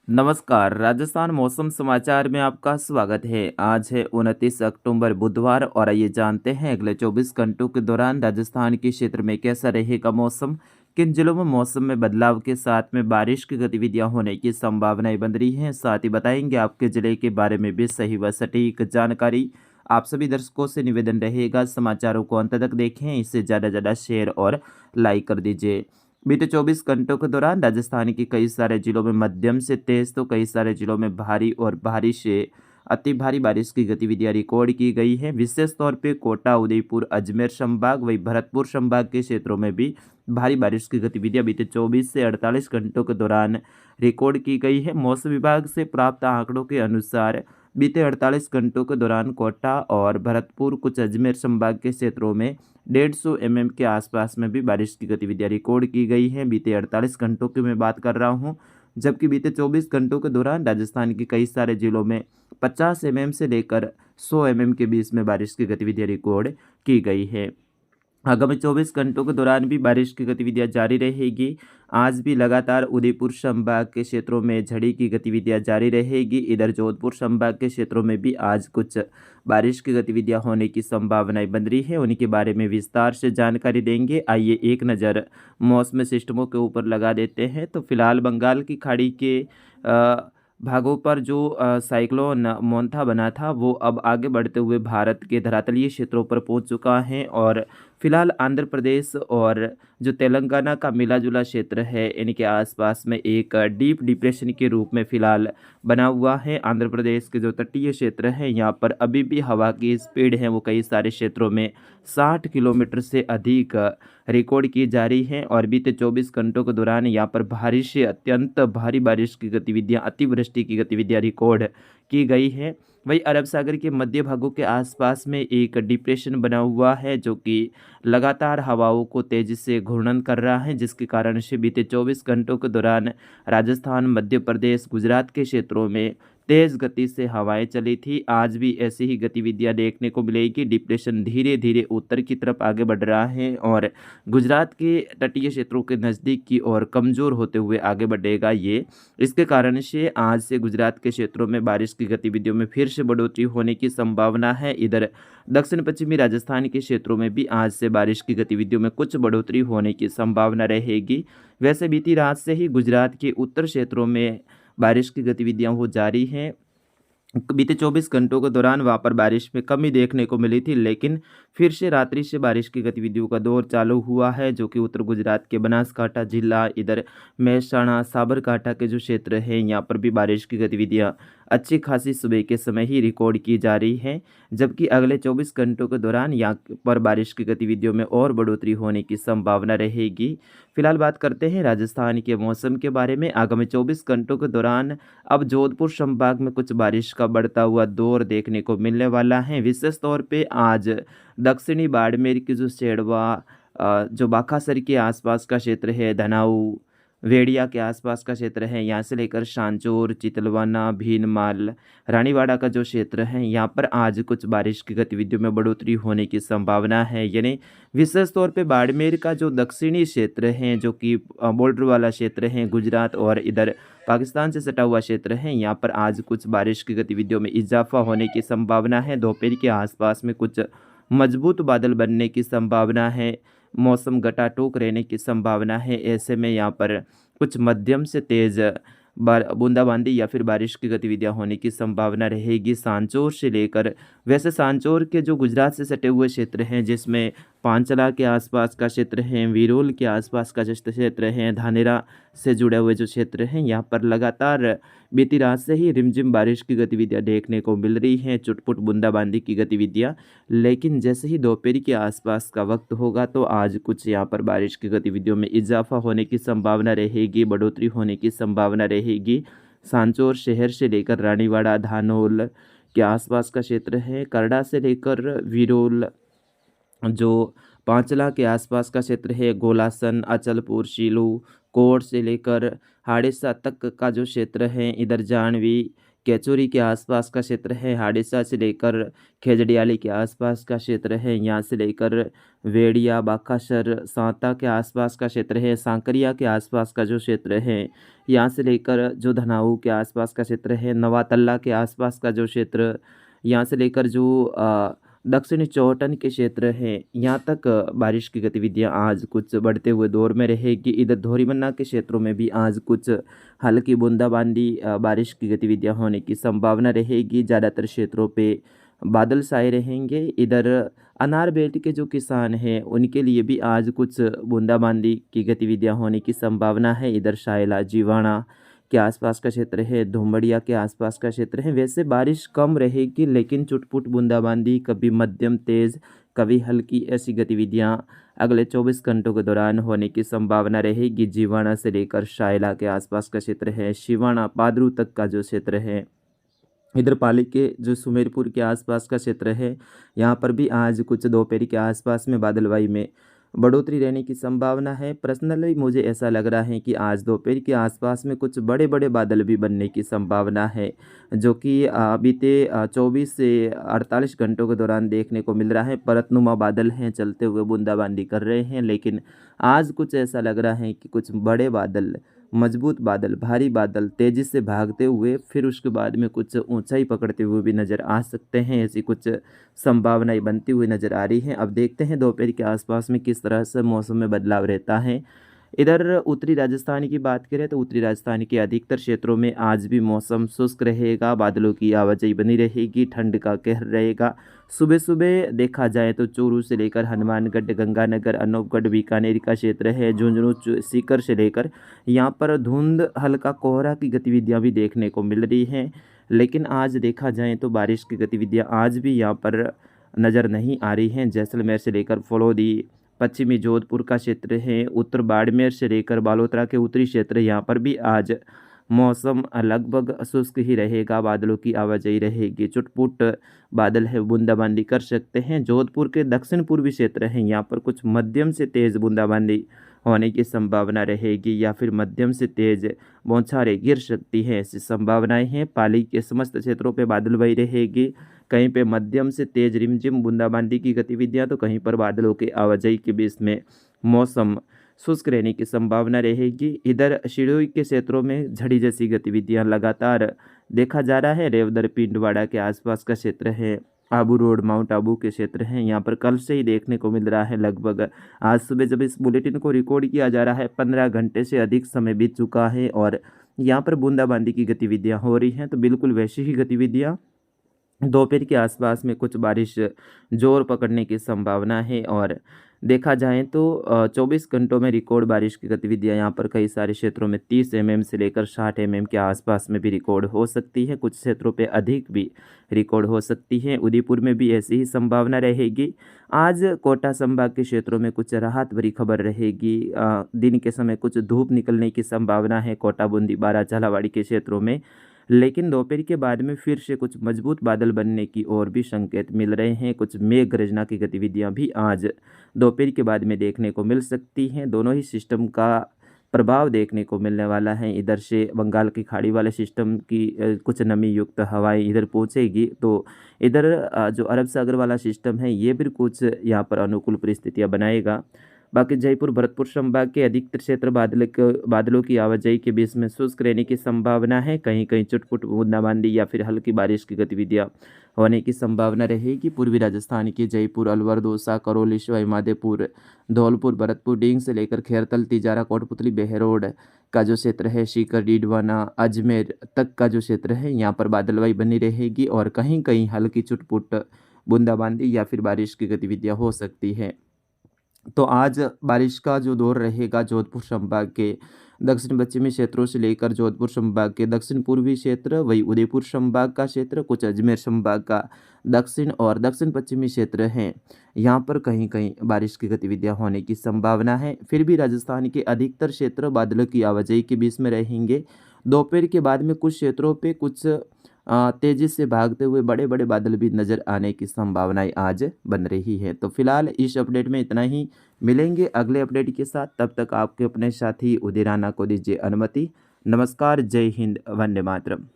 नमस्कार, राजस्थान मौसम समाचार में आपका स्वागत है। आज है 29 अक्टूबर बुधवार और आइए जानते हैं अगले 24 घंटों के दौरान राजस्थान के क्षेत्र में कैसा रहेगा मौसम। किन जिलों में मौसम में बदलाव के साथ में बारिश की गतिविधियां होने की संभावनाएं बन रही हैं। साथ ही बताएंगे आपके जिले के बारे में भी सही व सटीक जानकारी। आप सभी दर्शकों से निवेदन रहेगा समाचारों को अंत तक देखें, इसे ज़्यादा शेयर और लाइक कर दीजिए। बीते 24 घंटों के दौरान राजस्थान के कई सारे जिलों में मध्यम से तेज तो कई सारे जिलों में भारी और भारी से अति भारी बारिश की गतिविधियां रिकॉर्ड की गई हैं। विशेष तौर पे कोटा, उदयपुर, अजमेर संभाग वही भरतपुर संभाग के क्षेत्रों में भी भारी बारिश की गतिविधियां बीते 24 से 48 घंटों के दौरान रिकॉर्ड की गई है। मौसम विभाग से प्राप्त आंकड़ों के अनुसार बीते 48 घंटों के दौरान कोटा और भरतपुर, कुछ अजमेर संभाग के क्षेत्रों में 150 mm के आसपास में भी बारिश की गतिविधियां रिकॉर्ड की गई हैं। बीते 48 घंटों की मैं बात कर रहा हूं, जबकि बीते 24 घंटों के दौरान राजस्थान के कई सारे जिलों में 50 mm से लेकर 100 mm के बीच में बारिश की गतिविधियां रिकॉर्ड की गई है। आगामी 24 घंटों के दौरान भी बारिश की गतिविधियां जारी रहेगी। आज भी लगातार उदयपुर संभाग के क्षेत्रों में झड़ी की गतिविधियां जारी रहेगी। इधर जोधपुर संभाग के क्षेत्रों में भी आज कुछ बारिश की गतिविधियां होने की संभावनाएं बन रही है। उनके बारे में विस्तार से जानकारी देंगे। आइए एक नज़र मौसमी सिस्टमों के ऊपर लगा देते हैं। तो फिलहाल बंगाल की खाड़ी के भागों पर जो साइक्लोन मोंथा बना था वो अब आगे बढ़ते हुए भारत के धरातलीय क्षेत्रों पर पहुंच चुका है और फिलहाल आंध्र प्रदेश और जो तेलंगाना का मिला जुला क्षेत्र है इनके आसपास में एक डीप डिप्रेशन के रूप में फिलहाल बना हुआ है। आंध्र प्रदेश के जो तटीय क्षेत्र है यहाँ पर अभी भी हवा की स्पीड है वो कई सारे क्षेत्रों में 60 किलोमीटर से अधिक रिकॉर्ड की जा रही है और बीते 24 घंटों के दौरान यहाँ पर भारी से अत्यंत भारी बारिश की गतिविधियाँ, अतिवृष्टि की गतिविधियाँ रिकॉर्ड की गई है। वही अरब सागर के मध्य भागों के आसपास में एक डिप्रेशन बना हुआ है जो कि लगातार हवाओं को तेजी से घूर्णन कर रहा है, जिसके कारण से बीते 24 घंटों के दौरान राजस्थान, मध्य प्रदेश, गुजरात के क्षेत्रों में तेज गति से हवाएं चली थी। आज भी ऐसी ही गतिविधियां देखने को मिलेगी। डिप्रेशन धीरे धीरे उत्तर की तरफ आगे बढ़ रहा है और गुजरात के तटीय क्षेत्रों के नज़दीक की ओर कमज़ोर होते हुए आगे बढ़ेगा ये। इसके कारण से आज से गुजरात के क्षेत्रों में बारिश की गतिविधियों में फिर से बढ़ोतरी होने की संभावना है। इधर दक्षिण पश्चिमी राजस्थान के क्षेत्रों में भी आज से बारिश की गतिविधियों में कुछ बढ़ोतरी होने की संभावना रहेगी। वैसे बीती रात से ही गुजरात के उत्तर क्षेत्रों में बारिश की गतिविधियां हो जारी हैं। बीते 24 घंटों के दौरान वहाँ पर बारिश में कमी देखने को मिली थी, लेकिन फिर से रात्रि से बारिश की गतिविधियों का दौर चालू हुआ है जो कि उत्तर गुजरात के बनासकांठा जिला, इधर महसाणा, साबरकांठा के जो क्षेत्र हैं यहाँ पर भी बारिश की गतिविधियाँ अच्छी खासी सुबह के समय ही रिकॉर्ड की जा रही हैं। जबकि अगले 24 घंटों के दौरान यहाँ पर बारिश की गतिविधियों में और बढ़ोतरी होने की संभावना रहेगी। फिलहाल बात करते हैं राजस्थान के मौसम के बारे में। आगामी 24 घंटों के दौरान अब जोधपुर संभाग में कुछ बारिश का बढ़ता हुआ दौर देखने को मिलने वाला है। विशेष तौर पे आज दक्षिणी बाड़मेर की जो सेड़वा, जो बाखासर के आसपास का क्षेत्र है, धनाऊ, वेड़िया के आसपास का क्षेत्र है, यहाँ से लेकर शांचौर, चितलवाना, भीनमाल, रानीवाड़ा का जो क्षेत्र है यहाँ पर आज कुछ बारिश की गतिविधियों में बढ़ोतरी होने की संभावना है। यानी विशेष तौर पे बाड़मेर का जो दक्षिणी क्षेत्र है जो कि बॉर्डर वाला क्षेत्र है गुजरात और इधर पाकिस्तान से सटा हुआ क्षेत्र है, यहाँ पर आज कुछ बारिश की गतिविधियों में इजाफा होने की संभावना है। दोपहर के आसपास में कुछ मजबूत बादल बनने की संभावना है। मौसम गटाटोक रहने की संभावना है। ऐसे में यहाँ पर कुछ मध्यम से तेज़ बूंदाबांदी या फिर बारिश की गतिविधियां होने की संभावना रहेगी सांचौर से लेकर। वैसे सांचौर के जो गुजरात से सटे हुए क्षेत्र हैं जिसमें पांचला के आसपास का क्षेत्र है, विरोल के आसपास का जो क्षेत्र है, धानेरा से जुड़े हुए जो क्षेत्र हैं, यहाँ पर लगातार बीती रात से ही रिमझिम बारिश की गतिविधियां देखने को मिल रही हैं, चुटपुट बूंदाबांदी की गतिविधियां। लेकिन जैसे ही दोपहर के आसपास का वक्त होगा तो आज कुछ यहाँ पर बारिश की गतिविधियों में इजाफा होने की संभावना रहेगी, बढ़ोतरी होने की संभावना रहेगी। सांचौर शहर से लेकर रानीवाड़ा, धानोल के आसपास का क्षेत्र है, करड़ा से लेकर विरोल, जो पांचला के आसपास का क्षेत्र है, गोलासन, अचलपुर, शीलू, कोट से लेकर हाड़ेसा तक का जो क्षेत्र है, इधर जानवी केचुरी के आसपास का क्षेत्र है, हाड़ेसा से लेकर खेजड़ियाली के आसपास का क्षेत्र है, यहाँ से लेकर वेड़िया, बाकासर, सांता के आसपास का क्षेत्र है, सांकरिया के आसपास का जो क्षेत्र है, यहाँ से लेकर जो धनाऊ के आसपास का क्षेत्र है, नवातल्ला के आसपास का जो क्षेत्र, यहाँ से लेकर जो दक्षिणी चौहटन के क्षेत्र हैं, यहाँ तक बारिश की गतिविधियाँ आज कुछ बढ़ते हुए दौर में रहेगी। इधर धोरीमन्ना के क्षेत्रों में भी आज कुछ हल्की बूंदाबांदी बारिश की गतिविधियाँ होने की संभावना रहेगी। ज़्यादातर क्षेत्रों पे बादल छाए रहेंगे। इधर अनार बेल्ट के जो किसान हैं उनके लिए भी आज कुछ बूंदाबांदी की गतिविधियाँ होने की संभावना है। इधर शायला, जीवाणा के आसपास का क्षेत्र है, धुमड़िया के आसपास का क्षेत्र है। वैसे बारिश कम रहेगी लेकिन चुटपुट बूंदाबांदी, कभी मध्यम तेज़, कभी हल्की, ऐसी गतिविधियां अगले 24 घंटों के दौरान होने की संभावना रहेगी। जीवाणा से लेकर शायला के आसपास का क्षेत्र है, शिवाणा, पादरू तक का जो क्षेत्र है, इधर पाली के जो सुमेरपुर के आसपास का क्षेत्र है, यहाँ पर भी आज कुछ दोपहर के आसपास में बादलवाई में बढ़ोतरी रहने की संभावना है। पर्सनली मुझे ऐसा लग रहा है कि आज दोपहर के आसपास में कुछ बड़े बड़े बादल भी बनने की संभावना है, जो कि बीते 24 से 48 घंटों के दौरान देखने को मिल रहा है। परतनुमा बादल हैं, चलते हुए बूंदाबांदी कर रहे हैं, लेकिन आज कुछ ऐसा लग रहा है कि कुछ बड़े बादल, मजबूत बादल, भारी बादल तेज़ी से भागते हुए फिर उसके बाद में कुछ ऊंचाई पकड़ते हुए भी नज़र आ सकते हैं। ऐसी कुछ संभावनाएं बनती हुई नज़र आ रही हैं। अब देखते हैं दोपहर के आसपास में किस तरह से मौसम में बदलाव रहता है। इधर उत्तरी राजस्थान की बात करें तो उत्तरी राजस्थान के अधिकतर क्षेत्रों में आज भी मौसम शुष्क रहेगा, बादलों की आवाजाही बनी रहेगी, ठंड का कहर रहेगा। सुबह सुबह देखा जाए तो चूरू से लेकर हनुमानगढ़, गंगानगर, अनूपगढ़, बीकानेर का क्षेत्र है, झुंझुनू, सीकर से लेकर यहाँ पर धुंध, हल्का कोहरा की गतिविधियाँ भी देखने को मिल रही हैं। लेकिन आज देखा जाए तो बारिश की गतिविधियाँ आज भी यहाँ पर नज़र नहीं आ रही हैं। जैसलमेर से लेकर फलोदी, पश्चिमी जोधपुर का क्षेत्र है, उत्तर बाड़मेर से लेकर बालोतरा के उत्तरी क्षेत्र, यहाँ पर भी आज मौसम लगभग शुष्क ही रहेगा, बादलों की आवाजाही रहेगी, चुटपुट बादल है, बूंदाबांदी कर सकते हैं। जोधपुर के दक्षिण पूर्वी क्षेत्र हैं, यहाँ पर कुछ मध्यम से तेज़ बूंदाबांदी होने की संभावना रहेगी या फिर मध्यम से तेज़ बौछारें गिर सकती हैं, ऐसी संभावनाएं हैं। पाली के समस्त क्षेत्रों पे बादलबाई रहेगी, कहीं पे मध्यम से तेज़ रिमझिम बूंदाबांदी की गतिविधियां, तो कहीं पर बादलों की आवाजाही के बीच में मौसम शुष्क रहने की संभावना रहेगी। इधर शिरोई के क्षेत्रों में झड़ी जैसी गतिविधियां लगातार देखा जा रहा है। रेवदर, पिंडवाड़ा के आसपास का क्षेत्र है, आबू रोड, माउंट आबू के क्षेत्र हैं, यहाँ पर कल से ही देखने को मिल रहा है। लगभग आज सुबह जब इस बुलेटिन को रिकॉर्ड किया जा रहा है 15 घंटे से अधिक समय बीत चुका है और यहाँ पर बूंदाबांदी की गतिविधियाँ हो रही हैं। तो बिल्कुल वैसी ही गतिविधियाँ दोपहर के आसपास में कुछ बारिश जोर पकड़ने की संभावना है और देखा जाए तो 24 घंटों में रिकॉर्ड बारिश की गतिविधियां यहाँ पर कई सारे क्षेत्रों में 30 mm से लेकर 60 mm के आसपास में भी रिकॉर्ड हो सकती है। कुछ क्षेत्रों पे अधिक भी रिकॉर्ड हो सकती है। उदयपुर में भी ऐसी ही संभावना रहेगी। आज कोटा संभाग के क्षेत्रों में कुछ राहत भरी खबर रहेगी। दिन के समय कुछ धूप निकलने की संभावना है कोटा, बूंदी, बारा, झालावाड़ के क्षेत्रों में, लेकिन दोपहर के बाद में फिर से कुछ मजबूत बादल बनने की और भी संकेत मिल रहे हैं। कुछ मेघ गर्जना की गतिविधियां भी आज दोपहर के बाद में देखने को मिल सकती हैं। दोनों ही सिस्टम का प्रभाव देखने को मिलने वाला है। इधर से बंगाल की खाड़ी वाले सिस्टम की कुछ नमी युक्त हवाएं इधर पहुंचेगी, तो इधर जो अरब सागर वाला सिस्टम है ये भी कुछ यहाँ पर अनुकूल परिस्थितियाँ बनाएगा। बाकी जयपुर, भरतपुर संभाग के अधिकतर क्षेत्र बादलों की आवाजाही के बीच में शुष्क रहने की संभावना है। कहीं कहीं चुटपुट बूंदाबांदी या फिर हल्की बारिश की गतिविधियां होने की संभावना रहेगी। पूर्वी राजस्थान के जयपुर, अलवर, दौसा, करौली, सवाई माधोपुर, धौलपुर, भरतपुर, डींग से लेकर खेरतल, तिजारा, कोटपुतली, बहरोड का जो क्षेत्र है, सीकर, डीडवाना, अजमेर तक का जो क्षेत्र है, यहाँ पर बादलवाई बनी रहेगी और कहीं कहीं हल्की चुटपुट बूंदाबांदी या फिर बारिश की गतिविधियाँ हो सकती है। तो आज बारिश का जो दौर रहेगा जोधपुर संभाग के दक्षिण पश्चिमी क्षेत्रों से लेकर जोधपुर संभाग के दक्षिण पूर्वी क्षेत्र, वही उदयपुर संभाग का क्षेत्र, कुछ अजमेर संभाग का दक्षिण और दक्षिण पश्चिमी क्षेत्र हैं, यहाँ पर कहीं कहीं बारिश की गतिविधियां होने की संभावना है। फिर भी राजस्थान के अधिकतर क्षेत्र बादलों की आवाजाही के बीच में रहेंगे। दोपहर के बाद में कुछ क्षेत्रों पे कुछ तेजी से भागते हुए बड़े बड़े बादल भी नज़र आने की संभावनाएं आज बन रही है। तो फिलहाल इस अपडेट में इतना ही, मिलेंगे अगले अपडेट के साथ। तब तक आपके अपने साथी उदय राणा को दीजिए अनुमति। नमस्कार, जय हिंद, वंदे मातरम।